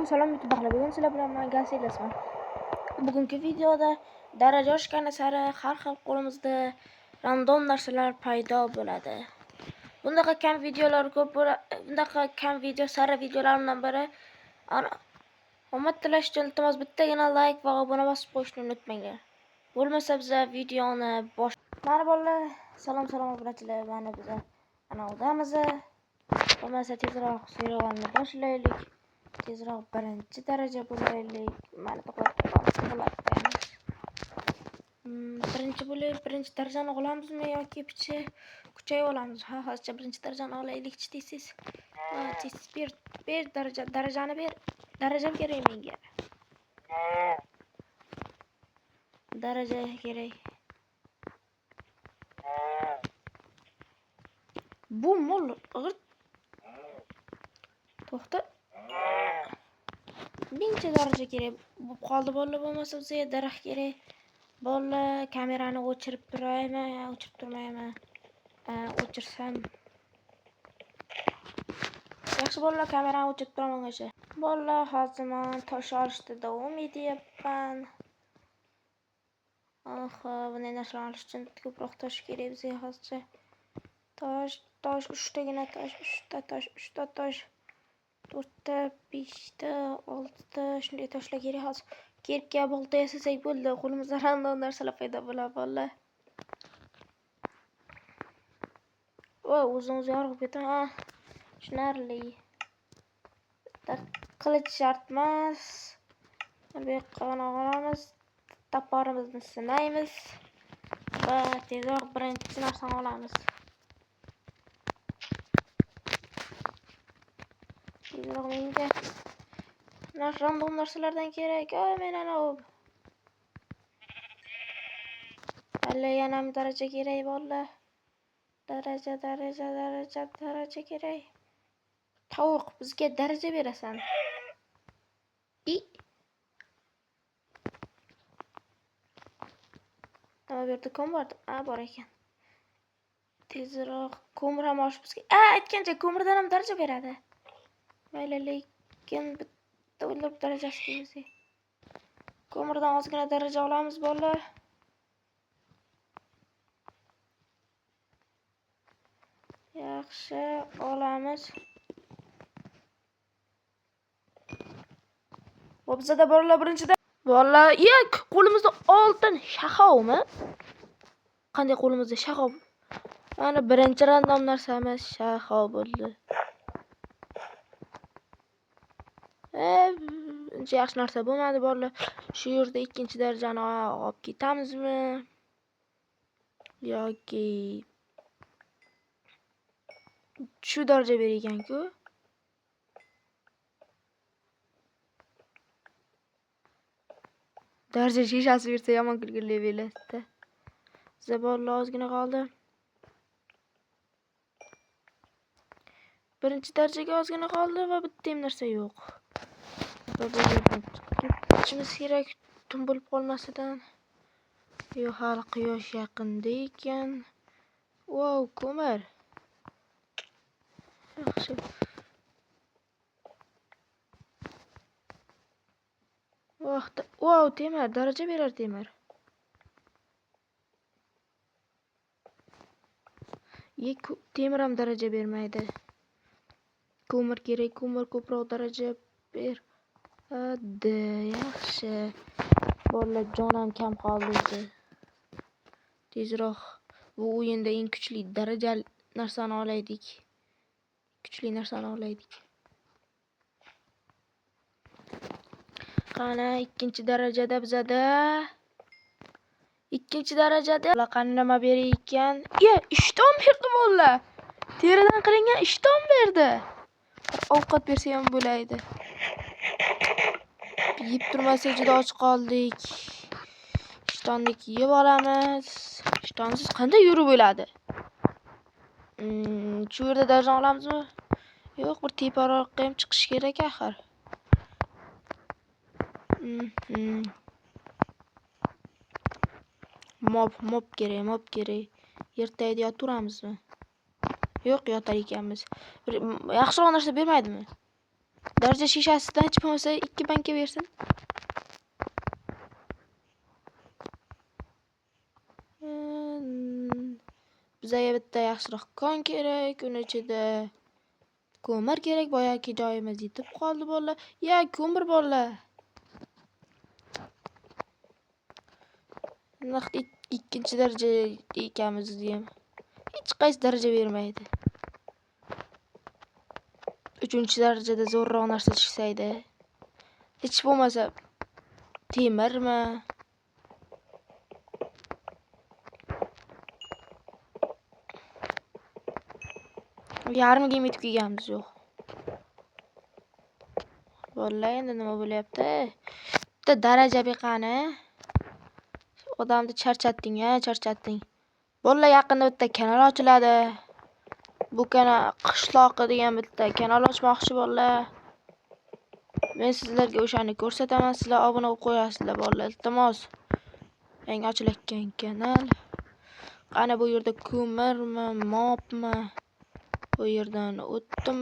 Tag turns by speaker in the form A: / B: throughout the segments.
A: Salom YouTube ahli. Bugun sizlar bilan men Gasilasman. Bugungi videoda daraja oshgani sari har xil qo'limizda random narsalar paydo bo'ladi. Bundaqa kam videolar ko'p bo'ladi. Bundaqa kam video sari videolarimdan biri. Omad tilash uchun iltimos bittagina like va obuna bosib qo'yishni unutmanglar. Bo'lmasa biz videoni Mana bolalar, salom obunachilar. Mana biz kanaldamiz. Bo'lmasa tezroq serialni boshlaylik. Tezroq birinchi daraja bo'laylik. Mana birinchi darajani olamizmi yoki kuchayib olamiz? Hozircha birinchi darajani olaylik deysiz. Bir darajani ber. Daraja kerak menga. Daraja kerak. Bu mol g'irt. To'xta. Birinchi daraja kerak bo'lib qoldi bolalar, bo'lmasa bizga daraxt kerak. Bolalar, kamerani o'chirib turaymi, o'chirib turmayman. O'chirsam. Yaxshi bolalar, kamerani o'chirib turaman o'sha. Bolalar, hozir men tosh olishda davom etyapman. Bunday narsalarni olish uchun ko'proq tosh kerak bizga hozircha. Tosh, 3tagina tosh, 3ta tosh. 4ta, 5ta, 6ta shunday toshlar kerak hozir. Kirka bolta yasasak bo'ldi. Qo'limizda random narsalar paydo bo'ladi bolalar. O'zimiz yorib ketaman. Tushunarli. Qilich shart emas. Bu yoqqa olamiz. Toporimizni sinaymiz va tezroq birinchi narsani olamiz. Tezroq menga random narsalardan kerak. Men ana u. Hali yana daraja kerak bolalar. Daraja kerak. Tovuq, bizga daraja berasan. Bu yerda kom bor ekan. Tezroq ko'mir ham olish bizga. Aytgancha ko'mirdan ham daraja beradi. Mayli, lekin bitta o'ldirib darajasi kelsa. Ko'mirdan ozgina daraja olamiz bolalar. Yaxshi, olamiz. Bizda bolalar birinchida. Bolalar, qo'limizda oltin shahovmi? Qanday qo'limizda shahov? Mana birinchi random narsamiz shahov bo'ldi. Yaxshi narsa bo'lmadi bolalar. Shu yerda ikkinchi darajani olib ketamizmi? Yoki shu daraja bergan-ku. Daraja shishasi bersa yomon kulgili bo'lasdi. Zabollar ozgina qoldi. Birinchi darajaga ozgina qoldi va bitta ham narsa yo'q. Ketishimiz kerak tun bo'lib qolmasidan. Hali quyosh yaqinda ekan. Ko'mir. Yaxshi. Temir, daraja berar temir. Temir ham daraja bermaydi. Ko'mir kerak, ko'mir ko'proq daraja ber. Yaxshi. Bolalar, jonim kam qoldi. Tezroq bu o'yinda eng kuchli daraja narsani olaydik. Qani ikkinchi darajada bizada. Qani nima berar ekan? Ishton berdi bolalar. Teridan qilingan ishton berdi. Ovqat bersa ham bo'laydi. Yeb turmasa juda och qoldik. Ishtonni yeb olamiz. Ishtonsiz qanday yurib bo'ladi? Shu yerda daraja olamizmi? Yo'q, bir teparoqqa ham chiqish kerak axir. Mob kerak. Ertayda yoturamizmi? Yo'q, yotar ekanmiz. Yaxshiroq narsa bermaydimi? Daraja shishasidan hech bo'lmasa 2 banka bersin. Bizga bitta yaxshiroq kon kerak, uni ichida ko'mir kerak. Boyagi joyimiz yetib qoldi bolalar. Ya, ko'mir bolalar. Naq ikkinchi daraja ekanmiz deyam. Hech qaysi daraja bermaydi. 3-darajada zo'rroq narsa chiqsaydi. Hech bo'lmasa temirmi? Yarmiga yetib kelganmiz yo'q. Vallahi endi nima bo'lyapti? Bitta daraja beqani. Odamni charchatding-a, charchatding. Bolalar yaqinda bitta kanal ochiladi. Bu kanal qishloqi degan bitta kanal ochmoqchi bolalar. Men sizlarga o'shani ko'rsataman, sizlar obuna bo'lib qo'yasizlar bolalar. Iltimos. Yangi ochilayotgan kanal. Qani bu yerda ko'mirmi, mopmi? Bu yerdan o'tdim.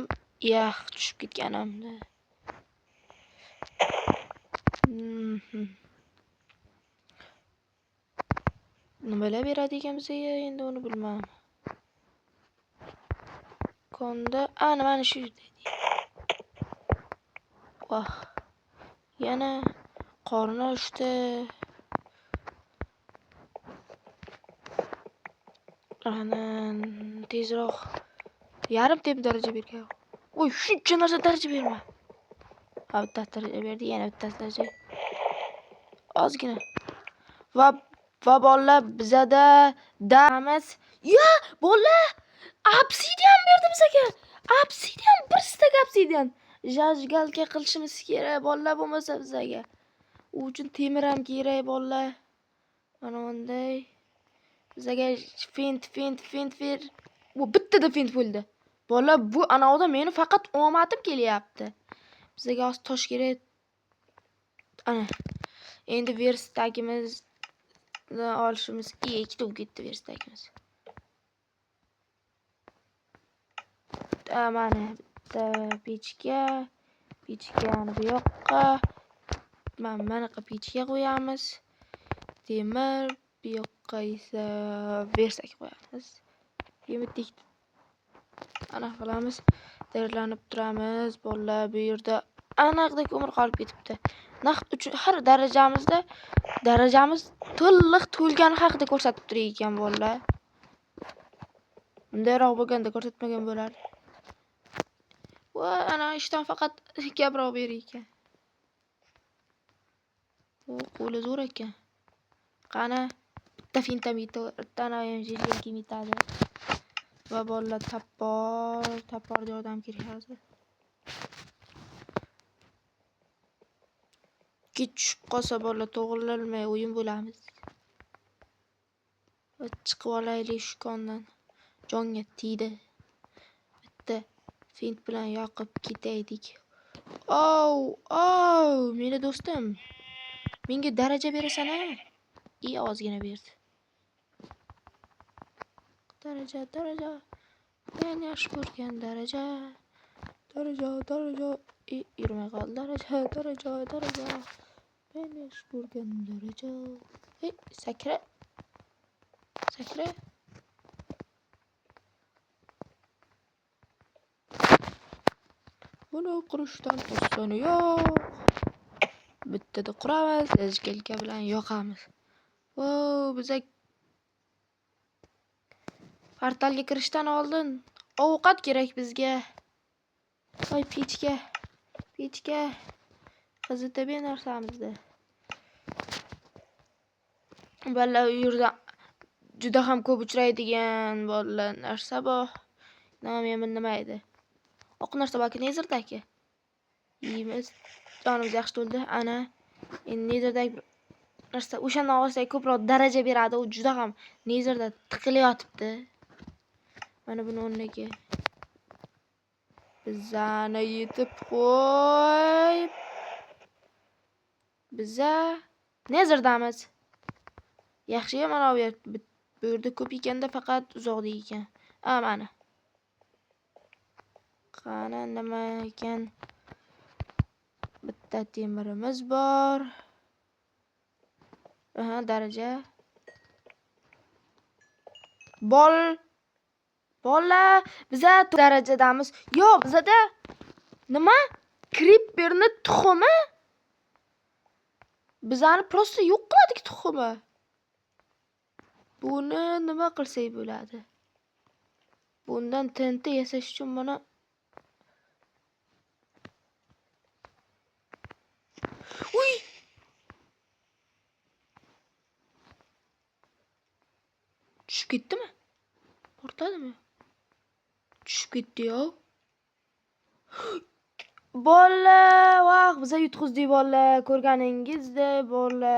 A: Yax, tushib ketganimda. Nimalar beradi ekan bizga endi uni bilmayman. Konda mana shu yerda. Vah. Yana qorni ochdi. Ana tezroq yarim tep daraja bergan. Voy, shuncha narsa daraja berma. Ha, bitta daraja berdi, yana bitta daraja. Ozgina. Va bolalar bizada damiz. Ya, bolalar obsidian berdi bizga. Obsidian, bir stak obsidian. Jajgalka qilishimiz kerak bolalar, bo'lmasa bizga. U uchun temir ham kerak bolalar. Mana bunday. Bizga fint ver. Bu bittada fint bo'ldi. Bolalar, bu anavda meni faqat omadim kelyapti. Bizga oz tosh kerak. Ana. Endi verstakimizni olishimiz kerak. Ketib ketdi verstakimiz. Mana bitta pechkani bu yoqqa. Mana pechka qo'yamiz. Temir bu yoqqa esa versak qo'yamiz. Yemitdik. Ana qilamiz. Tayyorlanib turamiz. Bolalar, bu yerda aniqda ko'mir qolib ketibdi. Naq uchun har darajamiz to'lgan haqida ko'rsatib turar ekan bolalar. Bundayroq bo'lganda ko'rsatmagan bo'lar. Va ana ishdan faqat gaproq berar ekan. O, qo'li zo'r ekan. Qani bitta fintam bittani ham yerga kemitadi. Va bolalar tappor yordam kerak hozir. Tushib qolsa bolalar to'g'rilolmay o'yin bo'lamiz. Chiqib olaylik shu kondan. Jonga tegdi. Bitta fint bilan yoqib ketaydik. Meni do'stim. Menga daraja berasan-a? Ozgina berdi. Daraja. Men yaxshi ko'rgan daraja. Yurmay qoldi daraja. Men yaxshi ko'rgan daraja. Sakra. Buni qurishdan osoni yo'q. Bittada quramiz, jajgalka bilan yoqamiz. Bizga portalga kirishdan oldin ovqat kerak bizga. Voy, pechka. Qizitib narsamizda. Bolalar, u yerda juda ham ko'p uchraydigan bolalar narsa bor. Nima edi? Oq narsa balki nezerdagi. Yeymiz. Jonimiz yaxshi to'ldi. Ana. Endi nezerdagi narsa o'shandan olsak ko'proq daraja beradi. U juda ham nezerda tiqilib yotibdi. Mana buni o'rniga bizani yetib qo'yib. Biza nezerdamiz. Yaxshi mana bu yerda ko'p ekanda faqat uzoqda ekan. Mana. Qani nima ekan? Bitta temirimiz bor. Aha, daraja. Bola, biza darajadamiz. Yo'q, bizada nima? Creeperni tuxumi? Bizani prosta yo'q qiladi tuxumi. Buni nima qilsak bo'ladi? Bundan TNT yasash uchun mana uy! Tushib ketdimi? Portladimi? Tushib ketdi-yu. Bola, vaq, biza yutqizdik bola, ko'rganingizdek bola.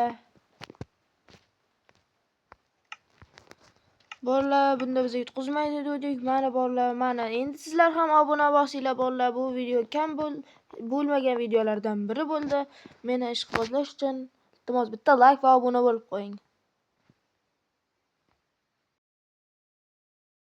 A: Bola, bunda biza yutqizmaydi dedik. Mana bola, mana. Endi sizlar ham obuna bosinglar bola. Bu video kam bo'lmagan videolardan biri bo'ldi. Meni ishqibozlash uchun iltimos bitta like va obuna bo'lib qo'ying.